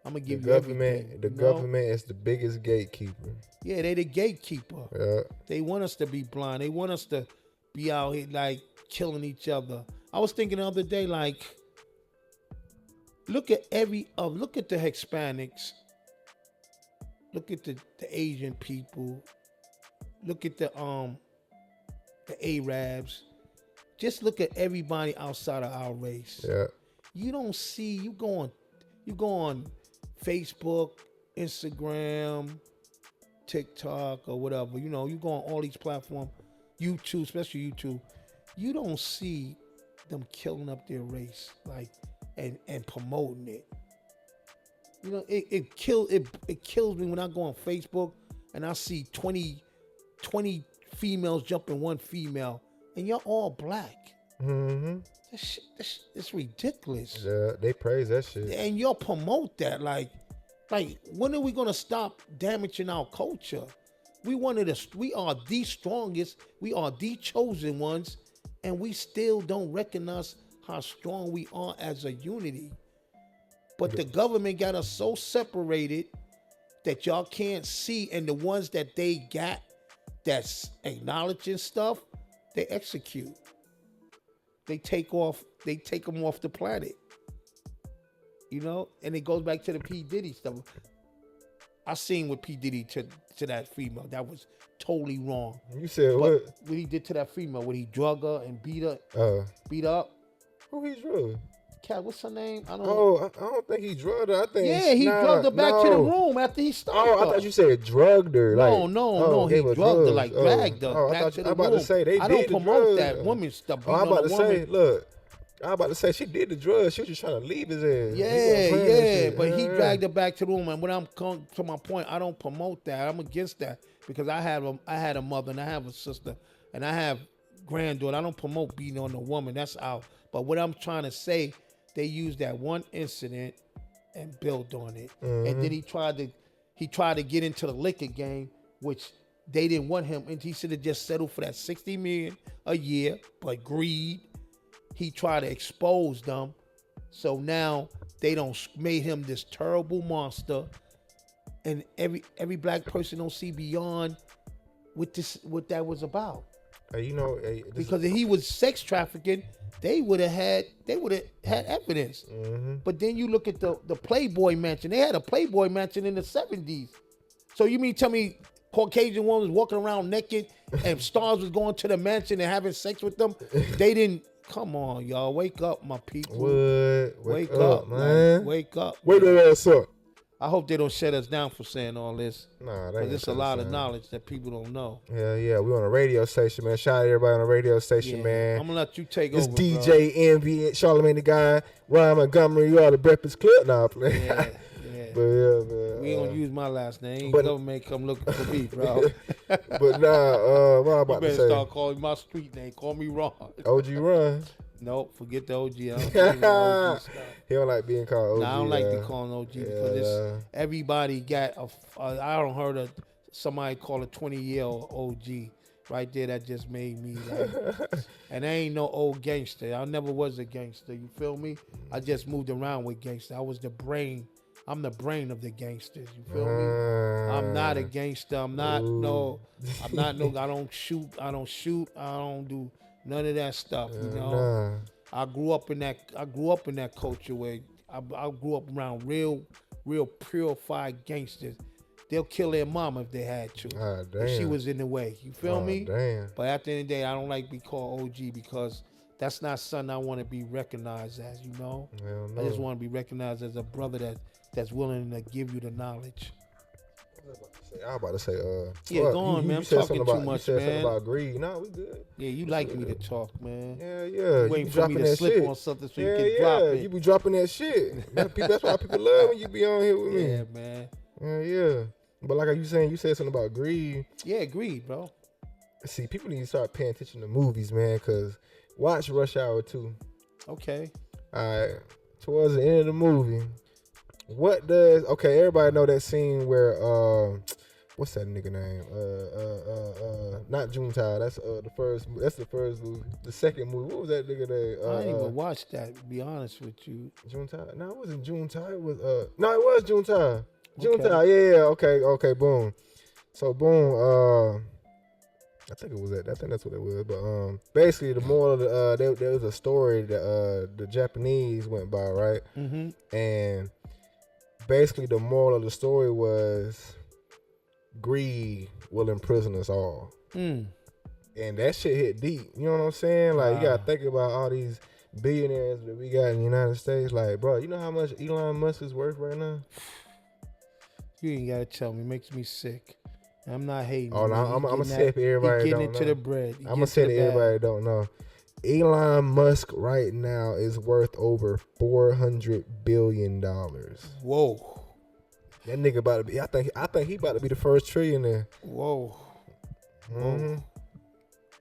I'm gonna give you everything. The government is the biggest gatekeeper. Yeah, they the gatekeeper. Yeah. They want us to be blind. They want us to be out here like killing each other. I was thinking the other day, like, look at the Hispanics, look at the Asian people, look at the Arabs. Just look at everybody outside of our race. Yeah. you don't see, you go on Facebook, Instagram, TikTok, or whatever. You know, you go on all these platforms, YouTube, especially YouTube. You don't see them killing up their race, like, and promoting it. You know, it kills me when I go on Facebook and I see 20 females jumping one female, and you're all black. Mm-hmm. It's ridiculous. Yeah, they praise that shit. And y'all promote that. Like, when are we gonna stop damaging our culture? We are the strongest, we are the chosen ones, and we still don't recognize how strong we are as a unity. But the government got us so separated that y'all can't see, and the ones that they got that's acknowledging stuff, they execute. They take them off the planet. You know? And it goes back to the P. Diddy stuff. I seen what P. Diddy to that female. That was totally wrong. You said what? What he did to that female, when he drug her and beat her up. Who he drugged? Cat, what's her name? I don't know. I don't think he drugged her. I think he drugged her back to the room after he stopped her. I thought you said drugged her. No, he drugged her, like dragged her back to the room. I about to say they I did don't promote that woman stuff. I'm about to say, look. I was about to say she did the drugs. She was just trying to leave his ass. Yeah. But he dragged her back to the room. And when I'm coming to my point, I don't promote that. I'm against that because I had a mother and I have a sister and I have granddaughter. I don't promote beating on a woman. That's out. But what I'm trying to say, they used that one incident and built on it. Mm-hmm. And then he tried to get into the liquor game, which they didn't want him. And he should have just settled for that $60 million a year, but greed. He tried to expose them, so now they made him this terrible monster, and every black person don't see beyond what that was about. Because if he was sex trafficking, they would have had evidence. Mm-hmm. But then you look at the Playboy Mansion. They had a Playboy Mansion in the 70s. So you mean tell me Caucasian women was walking around naked and stars was going to the mansion and having sex with them? They didn't. Come on, y'all. Wake up, my people. Wake up, man. Wake up. Wake that ass up. I hope they don't shut us down for saying all this. Nah, because it's a lot of knowledge that people don't know. Yeah. We on a radio station, man. Shout out to everybody on the radio station, man. I'm going to let you take over, DJ bro. Envy, Charlamagne the Guy, Ryan Montgomery, you are the Breakfast Club now, play. Yeah. But man. We don't use my last name. But government come looking for me, bro. But nah, what I'm about to say. You better start calling my street name. Call me Ron. OG Ron. Nope, forget the OG. He don't like being called OG. Nah, I don't like to call him OG because everybody got I don't heard of somebody call a 20-year-old OG. Right there, that just made me like, and I ain't no old gangster. I never was a gangster. You feel me? I just moved around with gangster. I was the brain. I'm the brain of the gangsters. You feel me? I'm not a gangster. I'm not I don't shoot. I don't do none of that stuff. You know. I grew up in that culture where I grew up around real purified gangsters. They'll kill their mama if they had to. If she was in the way. You feel me? Damn. But at the end of the day, I don't like to be called OG because that's not something I want to be recognized as, you know? I just want to be recognized as a brother that's willing to give you the knowledge. I was about to say, go on, man. I'm talking too much, you said man. Something about greed. No, we good. Yeah, you like me to talk, man. Yeah. You waiting for me to slip on something so you can drop it. You be dropping that shit. That's why people love when you be on here with me. Yeah, man. Yeah. But like you saying, you said something about greed. Yeah, greed, bro. See, people need to start paying attention to movies, man, because watch Rush Hour 2. Okay. All right. Towards the end of the movie, everybody know that scene where, what's that nigga name? Not Juntao. That's the first movie. The second movie. What was that nigga name? I didn't even watch that, to be honest with you. Juntao? No, it wasn't Juntao. It was, no, it was Juntao. Juntao, yeah, okay, boom. So, boom, I think it was that. I think that's what it was. But basically, the moral of there was a story that the Japanese went by, right? Mm-hmm. And basically, the moral of the story was greed will imprison us all. And that shit hit deep. You know what I'm saying? Like, you gotta think about all these billionaires that we got in the United States. Like, bro, you know how much Elon Musk is worth right now? You ain't gotta tell me. It makes me sick. I'm not hating. Oh, no, I'm gonna say it for everybody that don't know. Getting into the bread. I'm gonna say to everybody that don't know. Elon Musk right now is worth over $400 billion. Whoa. That nigga about to be. I think he about to be the first trillionaire. Whoa. Mm-hmm.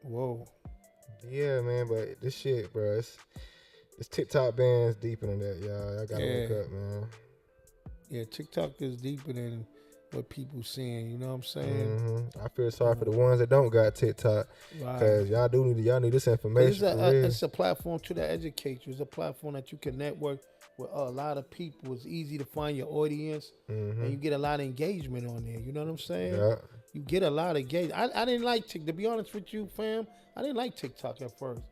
Whoa. Yeah, man, but this shit, bro, it's TikTok bands deeper than that, y'all. I gotta wake up, man. Yeah, TikTok is deeper than what people seeing. You know what I'm saying? Mm-hmm. I feel sorry for the ones that don't got TikTok, because y'all need this information. It's a platform to that educate you. It's a platform that you can network with a lot of people. It's easy to find your audience, and you get a lot of engagement on there. You know what I'm saying? Yeah. You get a lot of engagement. I didn't like TikTok. To be honest with you, fam, I didn't like TikTok at first.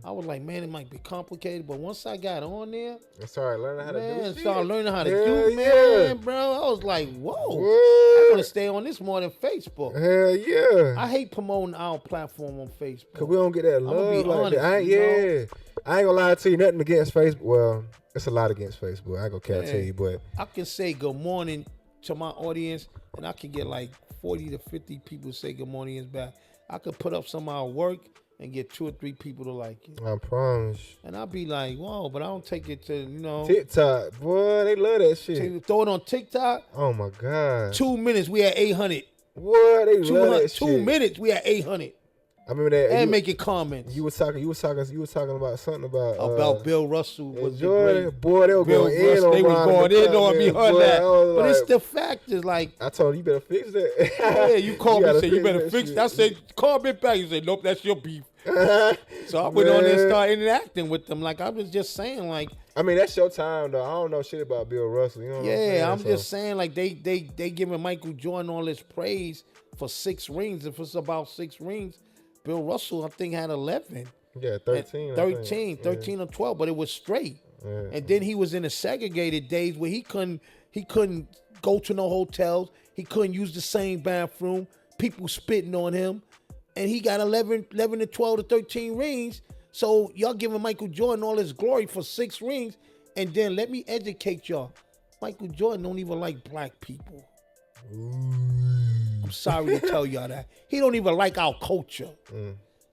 I was like, man, it might be complicated. But once I got on there, I started learning how to do shit. Started learning how to do, man, bro. I was like, whoa. I want to stay on this more than Facebook. Hell yeah. I hate promoting our platform on Facebook. Because we don't get that love. I'm gonna be honest, I ain't gonna lie to you, nothing against Facebook. Well, it's a lot against Facebook. I ain't gonna tell you, but I can say good morning to my audience, and I can get like 40 to 50 people say good morning back. I could put up some of our work and get 2 or 3 people to like it. I promise. And I'll be like, whoa, but I don't take it to, TikTok, boy, they love that shit. Throw it on TikTok. Oh my God. 2 minutes, we had 800. What? They love that shit. 2 minutes, we had 800. I remember that. And making comments. You was talking about something about Bill Russell. Was Jordan. Boy, they were going in on me. They was going in on me on that. But it's the fact is like, I told you better fix that. Yeah, you called me and said you better fix that. I said, call me back. You said, nope, that's your beef. So I went on there and started interacting with them. Like I was just saying, like, I mean, that's your time though. I don't know shit about Bill Russell. You know what I'm saying? I'm just saying, like they giving Michael Jordan all this praise for 6 rings. If it's about 6 rings, Bill Russell, I think, had 11. Yeah, 13. 13 or 12, but it was straight. Yeah. And then he was in the segregated days where he couldn't go to no hotels. He couldn't use the same bathroom. People spitting on him. And he got 11 to 12 to 13 rings. So y'all giving Michael Jordan all his glory for 6 rings. And then let me educate y'all. Michael Jordan don't even like black people. I'm sorry to tell y'all that. He don't even like our culture.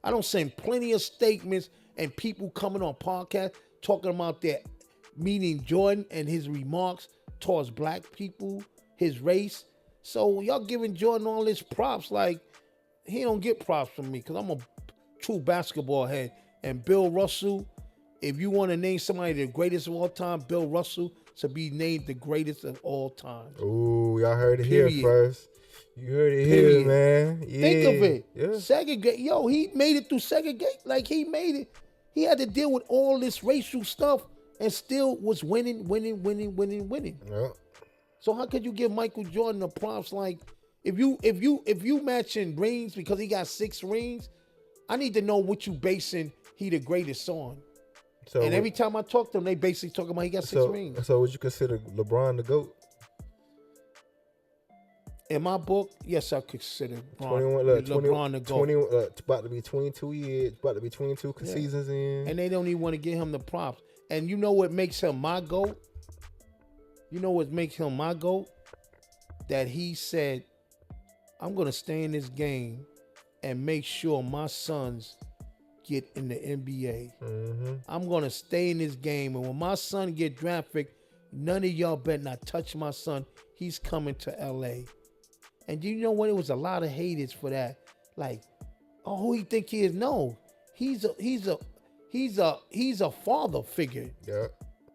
I don't send plenty of statements and people coming on podcasts talking about their meeting Jordan and his remarks towards black people, his race. So y'all giving Jordan all his props. Like, he don't get props from me because I'm a true basketball head. And Bill Russell, if you want to name somebody the greatest of all time, Bill Russell should be named the greatest of all time. Ooh, y'all heard it here first. You heard it here, man. Yeah. Think of it. Yeah. Segregate. Yo, he made it through segregate. Like, he made it. He had to deal with all this racial stuff and still was winning. Yeah. So how could you give Michael Jordan the props? Like, if you matching rings because he got 6 rings, I need to know what you basing he the greatest on. So, and every time I talk to him, they basically talking about he got 6 rings. So would you consider LeBron the GOAT? In my book, yes, I consider LeBron the GOAT. About to be 22 years, about to be 22 seasons in. And they don't even want to give him the props. And you know what makes him my GOAT? That he said, I'm going to stay in this game and make sure my sons get in the NBA. Mm-hmm. I'm going to stay in this game. And when my son get drafted, none of y'all better not touch my son. He's coming to LA. And you know what? It was a lot of haters for that. Like, oh, who he think he is? No, he's a father figure. Yeah.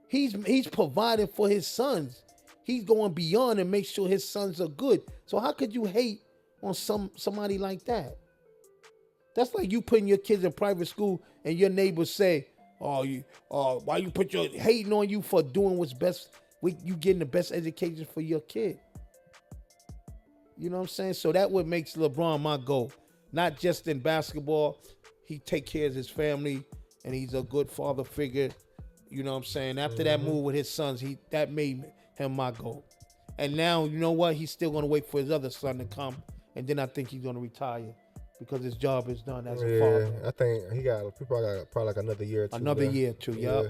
He's providing for his sons. He's going beyond and make sure his sons are good. So how could you hate on somebody like that? That's like you putting your kids in private school and your neighbors say, why you put your hating on you for doing what's best, you getting the best education for your kid. You know what I'm saying? So that what makes LeBron my GOAT. Not just in basketball. He take care of his family and he's a good father figure. You know what I'm saying? After that move with his sons, that made him my GOAT. And now, you know what? He's still going to wait for his other son to come. And then I think he's going to retire. because his job is done as a father. I think he probably got like another year or two. Another year or two, yeah.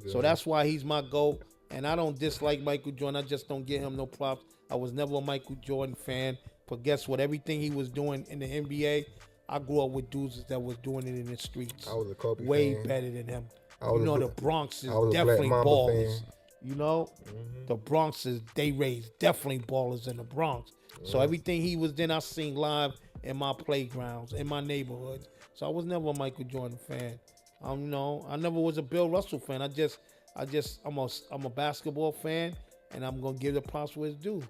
So that's why he's my GOAT. And I don't dislike Michael Jordan. I just don't give him no props. I was never a Michael Jordan fan. But guess what? Everything he was doing in the NBA, I grew up with dudes that was doing it in the streets. I was a Kobe way fan. better than him. The Bronx is definitely ballers. The Bronx is, they raised definitely ballers in the Bronx. So everything he was in, I seen live in my playgrounds, in my neighborhoods. So I was never a Michael Jordan fan. I never was a Bill Russell fan. I'm a basketball fan, and I'm gonna give the props where it's due.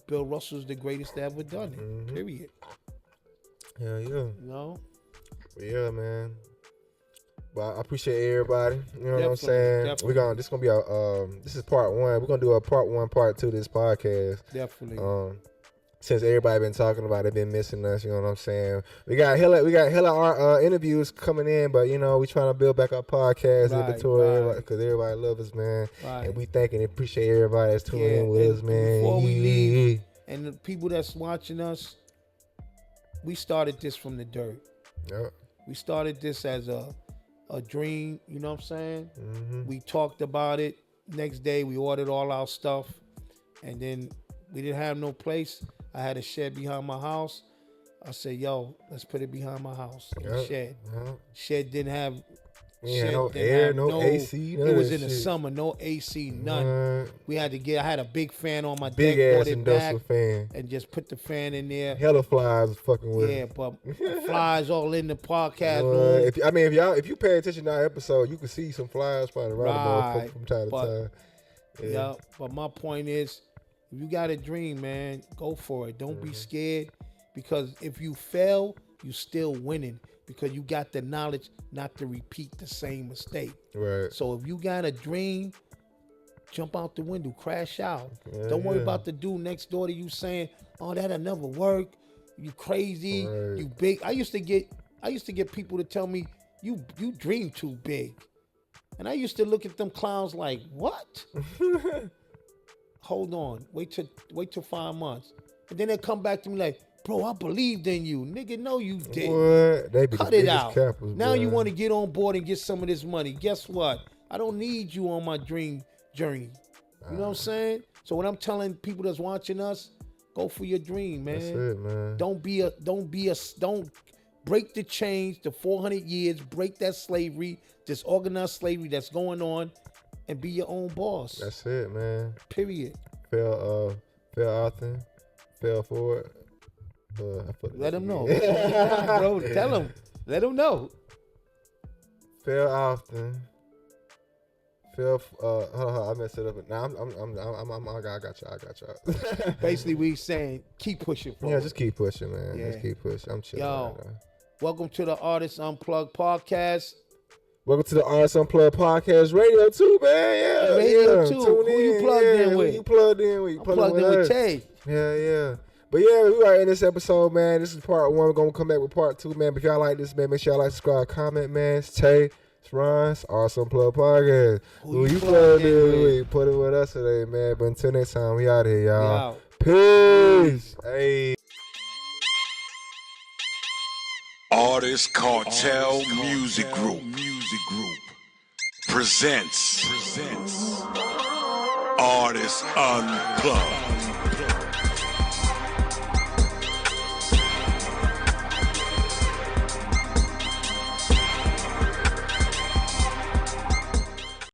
Bill Russell's the greatest that ever done it. Period. Yeah. Yeah, man. But I appreciate everybody. You know what I'm saying? Definitely. This gonna be this is part 1. We're gonna do a part 1, part 2 of this podcast. Definitely. Since everybody been talking about it, been missing us, you know what I'm saying? We got hella our interviews coming in, but we trying to build back our podcast inventory because everybody love us, man. And we thank and appreciate everybody that's tuning in with us, man. Before we leave, and the people that's watching us, we started this from the dirt. Yep. We started this as a dream, you know what I'm saying? We talked about it. Next day, we ordered all our stuff, and then we didn't have no place. I had a shed behind my house. I said, yo, let's put it behind my house. Shed. Shed didn't have no air, no AC. It was in the summer, no AC, none. We had to I had a big fan on my big deck, ass industrial fan, and just put the fan in there. Hella flies fucking with it. But flies all in the podcast room. If you pay attention to our episode, you can see some flies flying around from time to time. Yeah, but my point is, if you got a dream, man, go for it. Don't be scared, because if you fail, you still winning, because you got the knowledge not to repeat the same mistake. Right. So if you got a dream, jump out the window, crash out. Don't worry about the dude next door to you saying, "Oh, that'll never work. You crazy. You big." I used to get people to tell me, "You dream too big," and I used to look at them clowns like, "What?" Hold on, wait till 5 months, and then they come back to me like, "Bro, I believed in you, nigga." No, you didn't. What? They be Cut it out. Now you want to get on board and get some of this money. Guess what? I don't need you on my dream journey. You know what I'm saying? So what I'm telling people that's watching us, go for your dream, man. That's it, man. Don't break the chains, the 400 years, break that slavery, this organized slavery that's going on, and be your own boss. That's it, man. Period. Fail often, fail forward. Let them know. Bro, tell them. Let them know. Fail often. I messed it up. Now I got y'all. Basically, we saying keep pushing forward. Yeah, just keep pushing, man. Just keep pushing. I'm chilling. Yo, welcome to the Artist Unplugged Podcast. Welcome to the Artist Unplugged Podcast Radio too, man. Yeah, Radio too. Who you plugged in with? You plugged in with? I'm plugged in with Tae. Yeah. But yeah, we are in this episode, man. This is part 1. We're gonna come back with part 2, man. But if y'all like this, man, make sure y'all like, subscribe, comment, man. It's Tae, it's Ron, it's Artist Unplugged Podcast. Who you plugged in with? Put it with us today, man. But until next time, we out here, y'all. Peace. Hey. Artist Cartel Music Group presents Artist Unplugged.